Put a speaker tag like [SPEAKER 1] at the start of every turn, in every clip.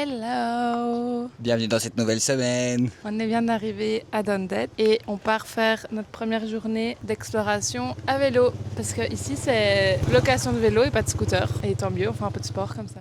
[SPEAKER 1] Hello!
[SPEAKER 2] Bienvenue dans cette nouvelle semaine.
[SPEAKER 1] On est bien d'arriver à Dundee et on part faire notre première journée d'exploration à vélo. Parce que ici c'est location de vélo et pas de scooter. Et tant mieux, on fait un peu de sport comme ça.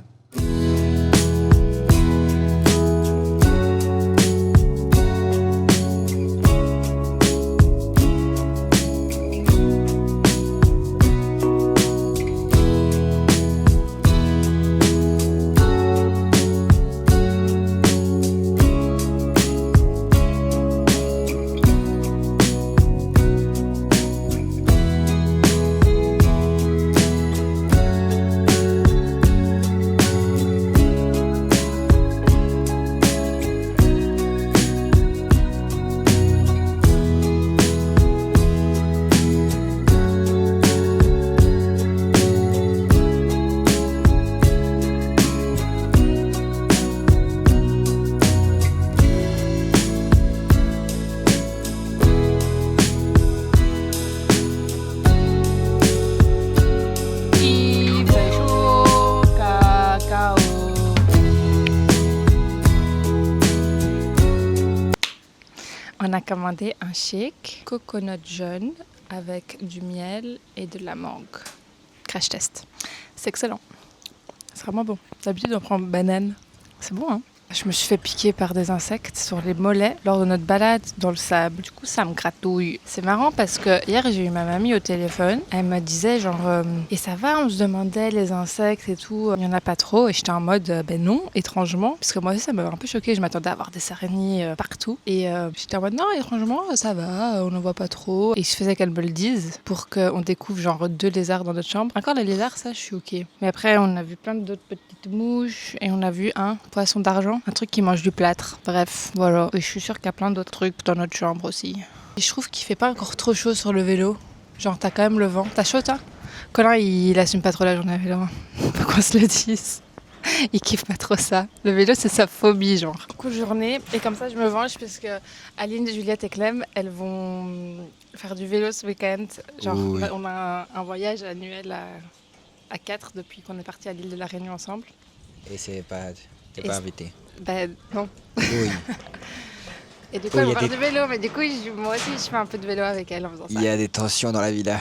[SPEAKER 1] On a commandé un shake coconut jaune avec du miel et de la mangue. Crash test. C'est excellent. C'est vraiment bon. D'habitude, on prend banane. C'est bon, hein? Je me suis fait piquer par des insectes sur les mollets lors de notre balade dans le sable. Du coup, ça me gratouille. C'est marrant parce que hier, j'ai eu ma mamie au téléphone. Elle me disait genre et ça va, on se demandait les insectes et tout. Il n'y en a pas trop. Et j'étais en mode ben non, étrangement. Parce que moi aussi, ça m'avait un peu choquée. Je m'attendais à avoir des araignées partout. Et j'étais en mode non, étrangement, ça va, on n'en voit pas trop. Et je faisais qu'elle me le dise pour qu'on découvre genre 2 lézards dans notre chambre. Encore les lézards, ça, je suis ok. Mais après, on a vu plein d'autres petites mouches. Et on a vu un poisson d'argent. Un truc qui mange du plâtre. Bref, voilà. Et je suis sûre qu'il y a plein d'autres trucs dans notre chambre aussi. Et je trouve qu'il fait pas encore trop chaud sur le vélo. Genre, t'as quand même le vent. T'as chaud, toi? Colin, il assume pas trop la journée à vélo. Faut qu'on se le dise. Il kiffe pas trop ça. Le vélo, c'est sa phobie, genre. Beaucoup de journée. Et comme ça, je me venge parce que Aline, Juliette et Clem, elles vont faire du vélo ce week-end. Genre, oui. On a un voyage annuel à 4 depuis qu'on est parti à l'île de la Réunion ensemble.
[SPEAKER 2] Et t'es pas invité.
[SPEAKER 1] Ben non.
[SPEAKER 2] Oui.
[SPEAKER 1] Et du coup, elle va faire du vélo, mais du coup, moi aussi, je fais un peu de vélo avec elle en faisant ça.
[SPEAKER 2] Il y a des tensions dans la villa.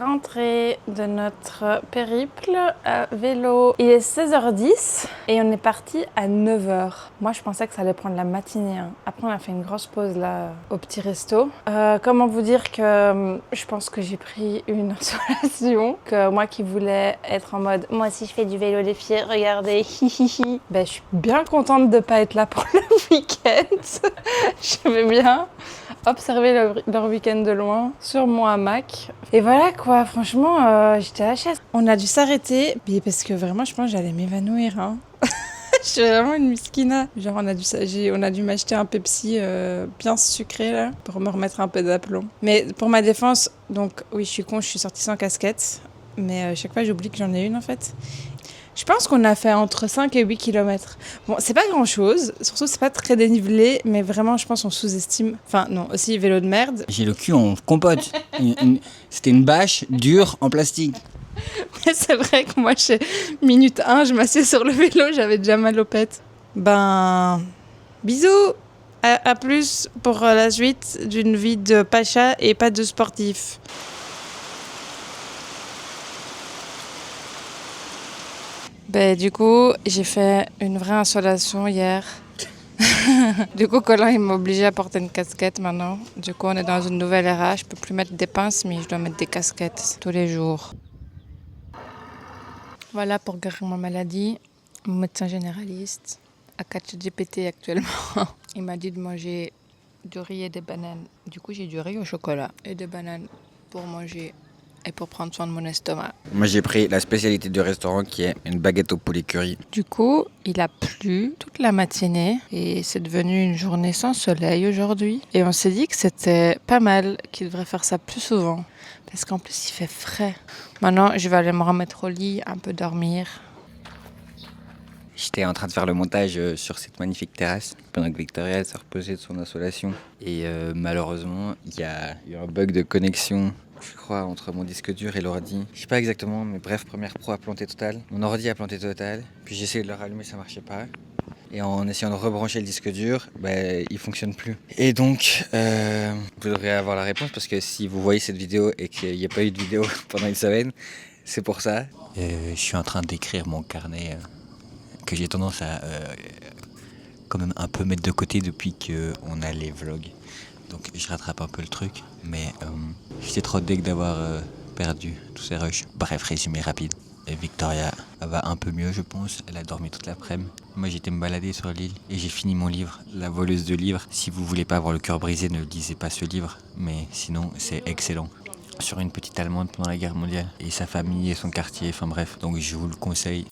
[SPEAKER 1] Rentrée de notre périple à vélo. Il est 16h10 et on est parti à 9h. Moi, je pensais que ça allait prendre la matinée. Après, on a fait une grosse pause là au petit resto. Comment vous dire que je pense que j'ai pris une insolation. Que moi qui voulais être en mode moi aussi je fais du vélo les filles, regardez, hihihi. Ben, je suis bien contente de pas être là pour le week-end. J'aimais bien observer leur week-end de loin sur mon hamac. Et voilà quoi, franchement, j'étais à la chaise. On a dû s'arrêter, parce que vraiment, je pense que j'allais m'évanouir. Hein. Je suis vraiment une miskina. Genre, on a dû m'acheter un Pepsi bien sucré là, pour me remettre un peu d'aplomb. Mais pour ma défense, donc oui, je suis con, je suis sortie sans casquette. Mais chaque fois, j'oublie que j'en ai une en fait. Je pense qu'on a fait entre 5 et 8 km. Bon, c'est pas grand-chose, surtout c'est pas très dénivelé, mais vraiment, je pense qu'on sous-estime. Enfin, non, aussi vélo de merde.
[SPEAKER 2] J'ai le cul en compote. C'était une bâche dure en plastique.
[SPEAKER 1] Mais c'est vrai que moi, minute 1, je m'assieds sur le vélo, j'avais déjà mal aux pètes. Ben, bisous, à plus pour la suite d'une vie de pacha et pas de sportif. Ben, du coup, j'ai fait une vraie insolation hier. Du coup, Colin, il m'a obligé à porter une casquette maintenant. Du coup, on est dans une nouvelle era. Je peux plus mettre des pinces, mais je dois mettre des casquettes tous les jours. Voilà pour guérir ma maladie. Mon médecin généraliste, à ChatGPT actuellement, il m'a dit de manger du riz et des bananes. Du coup, j'ai du riz au chocolat et des bananes pour manger et pour prendre soin de mon estomac.
[SPEAKER 2] Moi, j'ai pris la spécialité du restaurant qui est une baguette au poulet curry.
[SPEAKER 1] Du coup, il a plu toute la matinée et c'est devenu une journée sans soleil aujourd'hui. Et on s'est dit que c'était pas mal, qu'il devrait faire ça plus souvent. Parce qu'en plus, il fait frais. Maintenant, je vais aller me remettre au lit, un peu dormir.
[SPEAKER 2] J'étais en train de faire le montage sur cette magnifique terrasse pendant que Victoria s'est reposée de son insolation. Et malheureusement, il y a eu un bug de connexion, je crois, entre mon disque dur et l'ordi. Je sais pas exactement, mais bref, Premiere Pro a planté total. Mon ordi a planté total. Puis j'ai essayé de le rallumer, ça marchait pas. Et en essayant de rebrancher le disque dur, il fonctionne plus. Et donc, vous devrez avoir la réponse parce que si vous voyez cette vidéo et qu'il n'y a pas eu de vidéo pendant une semaine, c'est pour ça. Je suis en train d'écrire mon carnet que j'ai tendance à quand même un peu mettre de côté depuis qu'on a les vlogs. Donc je rattrape un peu le truc, mais j'étais trop deg d'avoir perdu tous ces rushs. Bref, résumé rapide. Et Victoria va un peu mieux, je pense. Elle a dormi toute l'après-midi. Moi, j'étais me balader sur l'île et j'ai fini mon livre, La voleuse de livres. Si vous voulez pas avoir le cœur brisé, ne lisez pas ce livre. Mais sinon, c'est excellent. Sur une petite Allemande pendant la guerre mondiale. Et sa famille et son quartier, enfin bref. Donc je vous le conseille.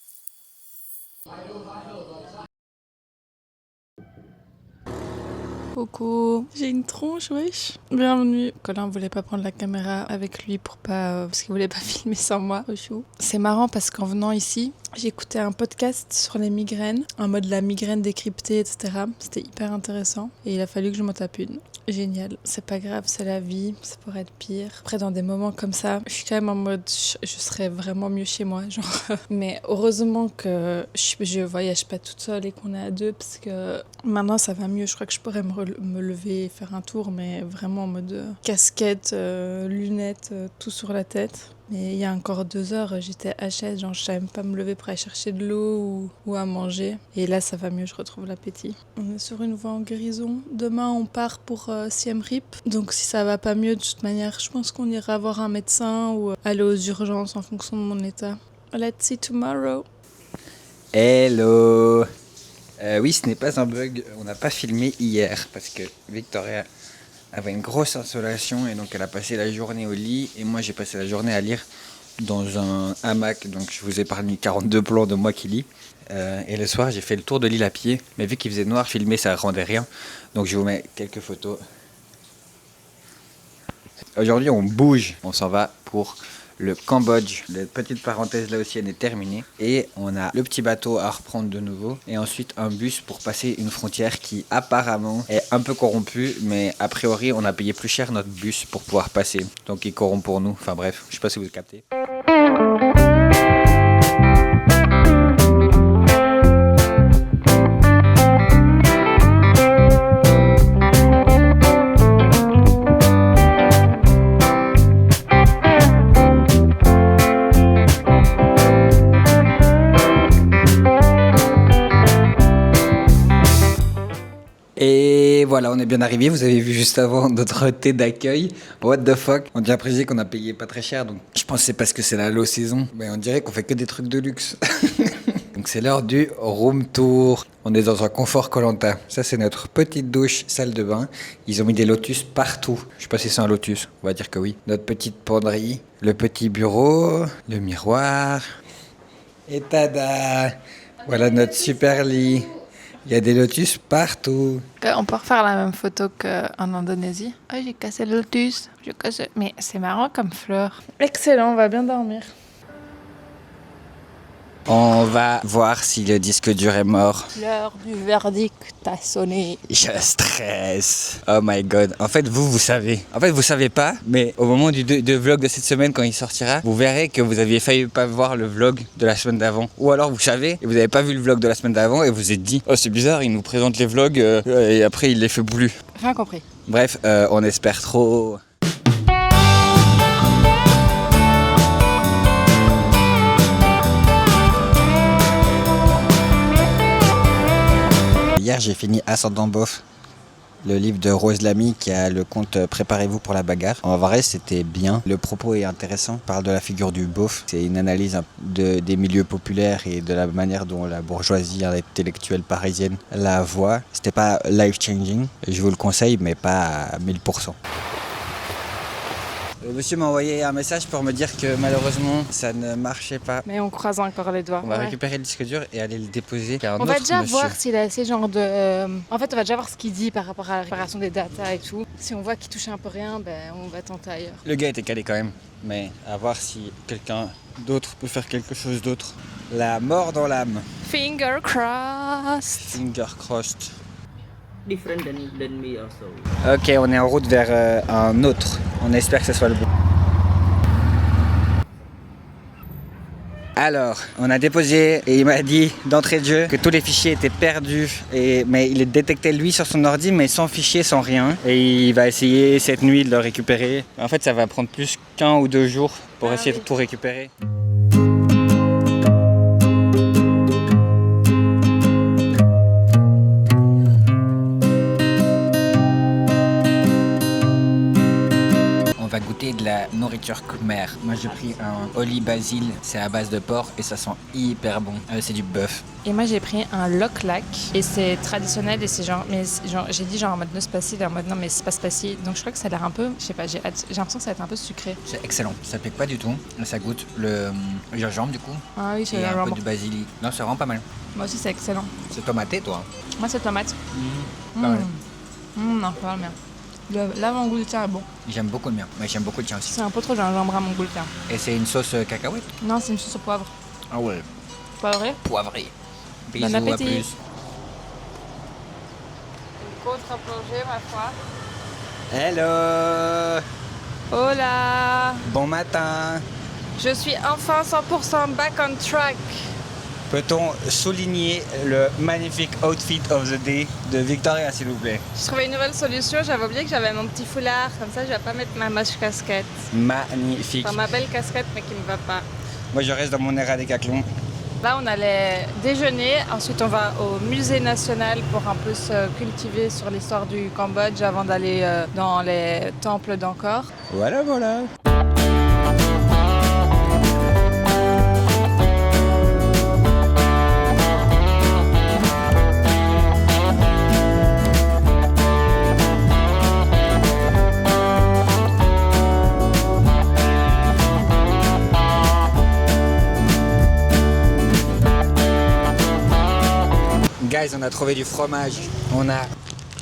[SPEAKER 1] Coucou, j'ai une tronche, wesh. Bienvenue. Colin voulait pas prendre la caméra avec lui pour pas, parce qu'il voulait pas filmer sans moi. Chou. C'est marrant parce qu'en venant ici, j'ai écouté un podcast sur les migraines, en mode la migraine décryptée, etc. C'était hyper intéressant et il a fallu que je m'en tape une. Génial, c'est pas grave, c'est la vie, ça pourrait être pire. Après, dans des moments comme ça, je suis quand même en mode, je serais vraiment mieux chez moi, genre. Mais heureusement que je voyage pas toute seule et qu'on est à deux, parce que maintenant ça va mieux. Je crois que je pourrais me lever et faire un tour, mais vraiment en mode casquette, lunettes, tout sur la tête. Mais il y a encore 2 heures, j'étais HS, genre je savais même pas me lever pour aller chercher de l'eau ou à manger. Et là, ça va mieux, je retrouve l'appétit. On est sur une voie en grison. Demain, on part pour Siem Reap. Donc si ça va pas mieux, de toute manière, je pense qu'on ira voir un médecin ou aller aux urgences en fonction de mon état. Let's see tomorrow.
[SPEAKER 2] Hello. Oui, ce n'est pas un bug. On n'a pas filmé hier parce que Victoria avait une grosse insolation et donc elle a passé la journée au lit et moi j'ai passé la journée à lire dans un hamac, donc je vous ai épargné 42 plans de moi qui lis et le soir j'ai fait le tour de l'île à pied, mais vu qu'il faisait noir, filmer ça rendait rien, donc je vous mets quelques photos. Aujourd'hui on bouge, on s'en va pour le Cambodge. La petite parenthèse là aussi elle est terminée et on a le petit bateau à reprendre de nouveau et ensuite un bus pour passer une frontière qui apparemment est un peu corrompue, mais a priori on a payé plus cher notre bus pour pouvoir passer, donc il corrompt pour nous, enfin bref, je sais pas si vous captez. Et voilà, on est bien arrivé. Vous avez vu juste avant notre thé d'accueil. What the fuck? On dirait précisé qu'on a payé pas très cher, donc je pense que c'est parce que c'est la low saison. Mais on dirait qu'on fait que des trucs de luxe. Donc c'est l'heure du room tour. On est dans un confort Koh-Lanta. Ça c'est notre petite douche, salle de bain. Ils ont mis des lotus partout. Je sais pas si c'est un lotus, on va dire que oui. Notre petite penderie, le petit bureau, le miroir. Et tada! Voilà notre super lit. Il y a des lotus partout.
[SPEAKER 1] On peut refaire la même photo qu'en Indonésie. Oh, j'ai cassé le lotus. Mais c'est marrant comme fleur. Excellent, on va bien dormir.
[SPEAKER 2] On va voir si le disque dur est mort.
[SPEAKER 1] L'heure du verdict a sonné.
[SPEAKER 2] Je stresse. Oh my god. En fait, vous savez. En fait, vous savez pas, mais au moment du vlog de cette semaine, quand il sortira, vous verrez que vous aviez failli pas voir le vlog de la semaine d'avant. Ou alors, vous savez, et vous avez pas vu le vlog de la semaine d'avant et vous vous êtes dit, oh, c'est bizarre, il nous présente les vlogs et après, il les fait plus.
[SPEAKER 1] Rien compris.
[SPEAKER 2] Bref, on espère trop. Hier, j'ai fini Ascendant Beauf, le livre de Rose Lamy qui a le conte Préparez-vous pour la bagarre. En vrai, c'était bien. Le propos est intéressant. Il parle de la figure du beauf. C'est une analyse des milieux populaires et de la manière dont la bourgeoisie intellectuelle parisienne la voit. C'était pas life-changing. Je vous le conseille, mais pas à 1000%. Le monsieur m'a envoyé un message pour me dire que malheureusement ça ne marchait pas.
[SPEAKER 1] Mais on croise encore les doigts.
[SPEAKER 2] On va récupérer le disque dur et aller le déposer à un
[SPEAKER 1] on
[SPEAKER 2] autre
[SPEAKER 1] va déjà
[SPEAKER 2] monsieur.
[SPEAKER 1] voir s'il a assez genre de... En fait, on va déjà voir ce qu'il dit par rapport à la réparation des datas et tout. Si on voit qu'il touche un peu rien, on va tenter ailleurs.
[SPEAKER 2] Le gars était calé quand même, mais à voir si quelqu'un d'autre peut faire quelque chose d'autre. La mort dans l'âme.
[SPEAKER 1] Finger crossed.
[SPEAKER 2] Finger crossed.
[SPEAKER 3] Different than me also.
[SPEAKER 2] Ok, on est en route vers un autre. On espère que ce soit le bon. Alors, on a déposé et il m'a dit d'entrée de jeu que tous les fichiers étaient perdus. Mais il est détecté lui sur son ordi, mais sans fichier, sans rien. Et il va essayer cette nuit de le récupérer. En fait, ça va prendre plus qu'1 ou 2 jours pour essayer de tout récupérer. On va goûter de la nourriture khmer. Moi j'ai pris un oli basil, c'est à base de porc et ça sent hyper bon. C'est du bœuf.
[SPEAKER 1] Et moi j'ai pris un lok lak et c'est traditionnel et c'est genre, mais genre, j'ai dit genre en mode no spicy, en mode non mais c'est pas spicy. Donc je crois que ça a l'air un peu, je sais pas, j'ai l'impression que ça va être un peu sucré.
[SPEAKER 2] C'est excellent, ça pique pas du tout. Ça goûte le gingembre du coup.
[SPEAKER 1] Ah oui, c'est
[SPEAKER 2] et un
[SPEAKER 1] vraiment
[SPEAKER 2] peu du basilic. Non, c'est vraiment pas mal.
[SPEAKER 1] Moi aussi c'est excellent.
[SPEAKER 2] C'est tomaté toi?
[SPEAKER 1] Moi c'est tomate.
[SPEAKER 2] Pas mal.
[SPEAKER 1] Non, pas mal bien. L'avant-goût du tien est bon.
[SPEAKER 2] J'aime beaucoup le mien, mais j'aime beaucoup le tien aussi.
[SPEAKER 1] C'est un peu trop gingembre à mon goût le tien.
[SPEAKER 2] Et c'est une sauce cacahuète?
[SPEAKER 1] Non, c'est une sauce au poivre.
[SPEAKER 2] Ah ouais.
[SPEAKER 1] Poivré.
[SPEAKER 2] Poivré. Bisous,
[SPEAKER 1] Bon appétit.
[SPEAKER 2] à plus.
[SPEAKER 1] Une contre-plongée ma foi.
[SPEAKER 2] Hello.
[SPEAKER 1] Hola.
[SPEAKER 2] Bon matin.
[SPEAKER 1] Je suis enfin 100% back on track.
[SPEAKER 2] Peut-on souligner le magnifique outfit of the day de Victoria, s'il vous plaît?
[SPEAKER 1] J'ai trouvé une nouvelle solution, j'avais oublié que j'avais mon petit foulard, comme ça je vais pas mettre ma moche casquette.
[SPEAKER 2] Magnifique.
[SPEAKER 1] Enfin ma belle casquette mais qui me va pas.
[SPEAKER 2] Moi, je reste dans mon air à Décathlon.
[SPEAKER 1] Là on allait déjeuner, ensuite on va au musée national pour un peu se cultiver sur l'histoire du Cambodge avant d'aller dans les temples d'Angkor.
[SPEAKER 2] Voilà, voilà. Guys, on a trouvé du fromage. On a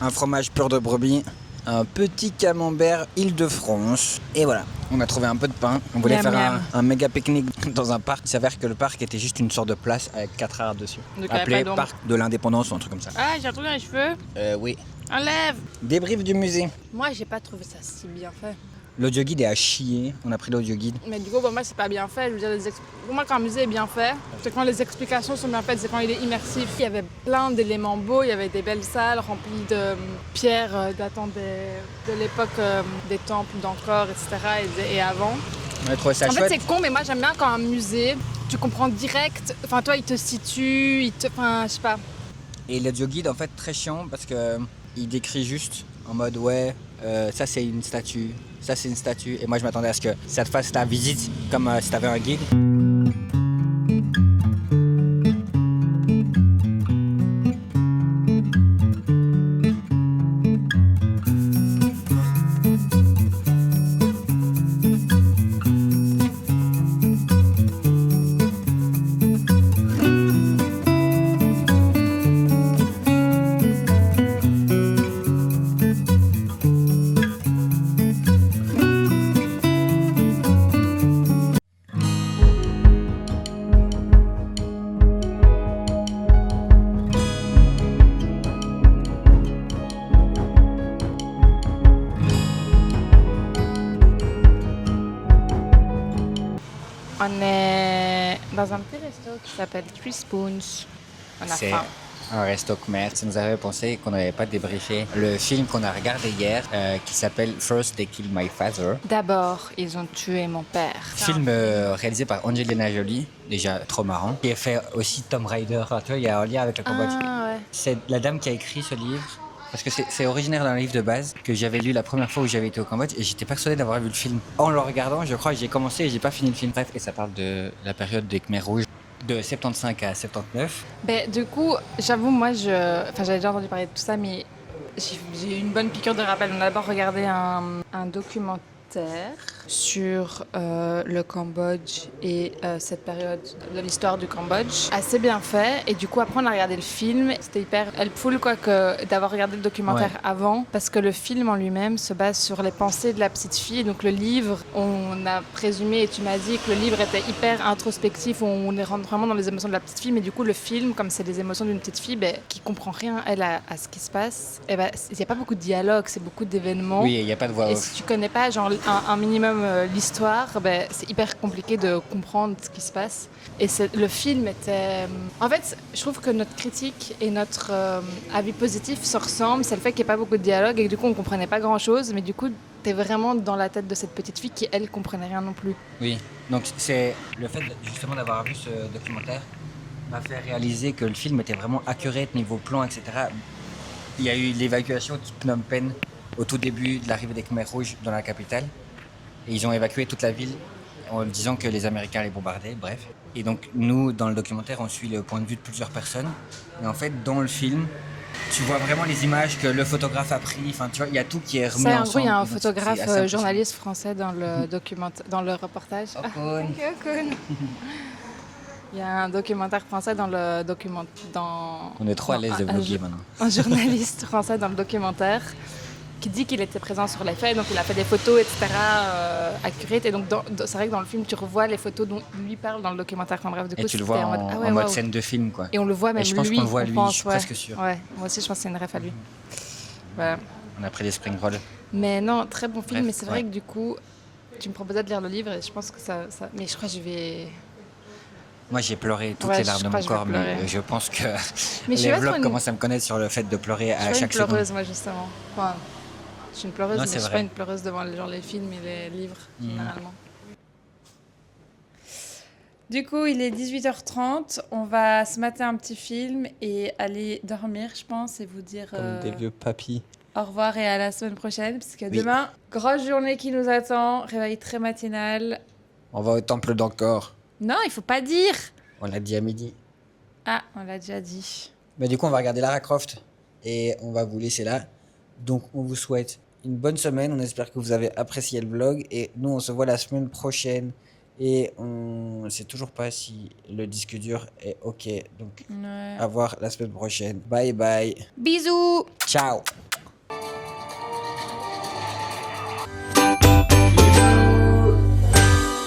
[SPEAKER 2] un fromage pur de brebis, un petit camembert Île-de-France. Et voilà, on a trouvé un peu de pain. On voulait
[SPEAKER 1] Miam,
[SPEAKER 2] faire
[SPEAKER 1] miam.
[SPEAKER 2] un méga pique-nique dans un parc. Il s'avère que le parc était juste une sorte de place avec 4 arbres dessus.
[SPEAKER 1] Donc, il y avait
[SPEAKER 2] Appelé
[SPEAKER 1] pas d'ombre.
[SPEAKER 2] Parc de l'Indépendance ou un truc comme ça.
[SPEAKER 1] Ah j'ai un truc dans les cheveux.
[SPEAKER 2] Oui.
[SPEAKER 1] Enlève.
[SPEAKER 2] Débrief du musée.
[SPEAKER 1] Moi j'ai pas trouvé ça si bien fait.
[SPEAKER 2] L'audio guide est à chier. On a pris l'audio guide.
[SPEAKER 1] Mais du coup, pour moi, c'est pas bien fait. Je veux dire, pour moi, quand un musée est bien fait, c'est quand les explications sont bien faites, c'est quand il est immersif. Il y avait plein d'éléments beaux, il y avait des belles salles remplies de pierres datant de l'époque des temples d'Angkor, etc. et avant.
[SPEAKER 2] On a trouvé ça
[SPEAKER 1] En fait,
[SPEAKER 2] chouette.
[SPEAKER 1] c'est con, mais moi, j'aime bien quand un musée, tu comprends direct. Enfin, toi, il te situe, enfin, je sais pas.
[SPEAKER 2] Et l'audio guide, en fait, très chiant parce que il décrit juste en mode ouais, ça c'est une statue, ça c'est une statue. Et moi je m'attendais à ce que ça te fasse ta visite comme si t'avais un guide.
[SPEAKER 1] On est dans un petit resto qui s'appelle Three Spoons. On a
[SPEAKER 2] C'est
[SPEAKER 1] faim.
[SPEAKER 2] un resto khmer. Ça nous avait pensé qu'on n'avait pas débriefé le film qu'on a regardé hier qui s'appelle First They Killed My Father.
[SPEAKER 1] D'abord, ils ont tué mon père.
[SPEAKER 2] Film réalisé par Angelina Jolie, déjà trop marrant. Qui a fait aussi Tomb Raider. Enfin, tu vois, il y a un lien avec le Cambodge.
[SPEAKER 1] Ah ouais.
[SPEAKER 2] C'est la dame qui a écrit ce livre. Parce que c'est originaire d'un livre de base que j'avais lu la première fois où j'avais été au Cambodge et j'étais persuadé d'avoir vu le film. En le regardant, je crois que j'ai commencé et j'ai pas fini le film. Bref, et ça parle de la période des Khmers rouges de 75 à 79.
[SPEAKER 1] Ben, du coup, j'avoue, moi, j'avais déjà entendu parler de tout ça, mais j'ai eu une bonne piqûre de rappel. On a d'abord regardé un documentaire documentaire sur le Cambodge et cette période de l'histoire du Cambodge. Assez bien fait. Et du coup, après, on a regardé le film. C'était hyper helpful d'avoir regardé le documentaire avant, parce que le film en lui-même se base sur les pensées de la petite fille. Donc le livre, on a présumé, et tu m'as dit que le livre était hyper introspectif, où on rentre vraiment dans les émotions de la petite fille. Mais du coup, le film, comme c'est les émotions d'une petite fille qui comprend rien, elle, à ce qui se passe, il n'y a pas beaucoup de dialogue, c'est beaucoup d'événements.
[SPEAKER 2] Oui, il n'y a pas de voix
[SPEAKER 1] Et
[SPEAKER 2] off.
[SPEAKER 1] si tu connais pas genre un minimum l'histoire, c'est hyper compliqué de comprendre ce qui se passe. Et le film était... En fait, je trouve que notre critique et notre avis positif se ressemblent. C'est le fait qu'il n'y ait pas beaucoup de dialogue et que du coup, on ne comprenait pas grand-chose. Mais du coup, tu es vraiment dans la tête de cette petite fille qui, elle, ne comprenait rien non plus.
[SPEAKER 2] Oui, donc c'est le fait justement d'avoir vu ce documentaire m'a fait réaliser que le film était vraiment accurate niveau plan, etc. Il y a eu l'évacuation de Phnom Penh au tout début de l'arrivée des Khmers rouges dans la capitale. Et ils ont évacué toute la ville en disant que les Américains les bombardaient, bref. Et donc nous, dans le documentaire, on suit le point de vue de plusieurs personnes. Et en fait, dans le film, tu vois vraiment les images que le photographe a pris. Enfin, tu vois, il y a tout qui est remis ensemble.
[SPEAKER 1] En gros, il y a un
[SPEAKER 2] Donc,
[SPEAKER 1] photographe journaliste français dans le dans le reportage.
[SPEAKER 2] Okun.
[SPEAKER 1] Il y a un documentaire français dans le
[SPEAKER 2] On est trop à l'aise de vlogger maintenant.
[SPEAKER 1] Un journaliste français dans le documentaire qui dit qu'il était présent sur les faits, donc il a fait des photos, etc. Accurate. Et donc c'est vrai que dans le film, tu revois les photos dont lui parle dans le documentaire. Enfin bref, du coup,
[SPEAKER 2] Et tu le vois en mode scène de film, quoi.
[SPEAKER 1] Et on le voit même
[SPEAKER 2] et je pense
[SPEAKER 1] lui.
[SPEAKER 2] qu'on le voit lui,
[SPEAKER 1] pense,
[SPEAKER 2] je suis presque sûr.
[SPEAKER 1] Ouais, moi aussi, je pense que c'est une ref à lui. Voilà.
[SPEAKER 2] On a pris des spring rolls.
[SPEAKER 1] Mais non, très bon film.
[SPEAKER 2] Bref,
[SPEAKER 1] mais c'est vrai que du coup, tu me proposais de lire le livre et je pense que ça... Mais je crois que je vais...
[SPEAKER 2] Moi, j'ai pleuré toutes les larmes de mon corps, mais je pense que les vlogs commencent à me connaître sur le fait de pleurer à chaque seconde.
[SPEAKER 1] Je suis une pleureuse, moi, justement. Enfin, je suis une pleureuse,
[SPEAKER 2] non,
[SPEAKER 1] mais je suis pas une pleureuse devant les films et les livres, généralement. Du coup, il est 18h30. On va se mater un petit film et aller dormir, je pense, et vous dire...
[SPEAKER 2] Comme des vieux papis.
[SPEAKER 1] Au revoir et à la semaine prochaine, parce que demain, grosse journée qui nous attend, réveil très matinal.
[SPEAKER 2] On va au temple d'Angkor.
[SPEAKER 1] Non, il faut pas dire.
[SPEAKER 2] On l'a dit à midi.
[SPEAKER 1] Ah, on l'a déjà dit.
[SPEAKER 2] Mais du coup, on va regarder Lara Croft et on va vous laisser là. Donc, on vous souhaite une bonne semaine. On espère que vous avez apprécié le vlog et nous, on se voit la semaine prochaine. Et on ne sait toujours pas si le disque dur est OK. Donc, à voir la semaine prochaine. Bye bye.
[SPEAKER 1] Bisous.
[SPEAKER 2] Ciao.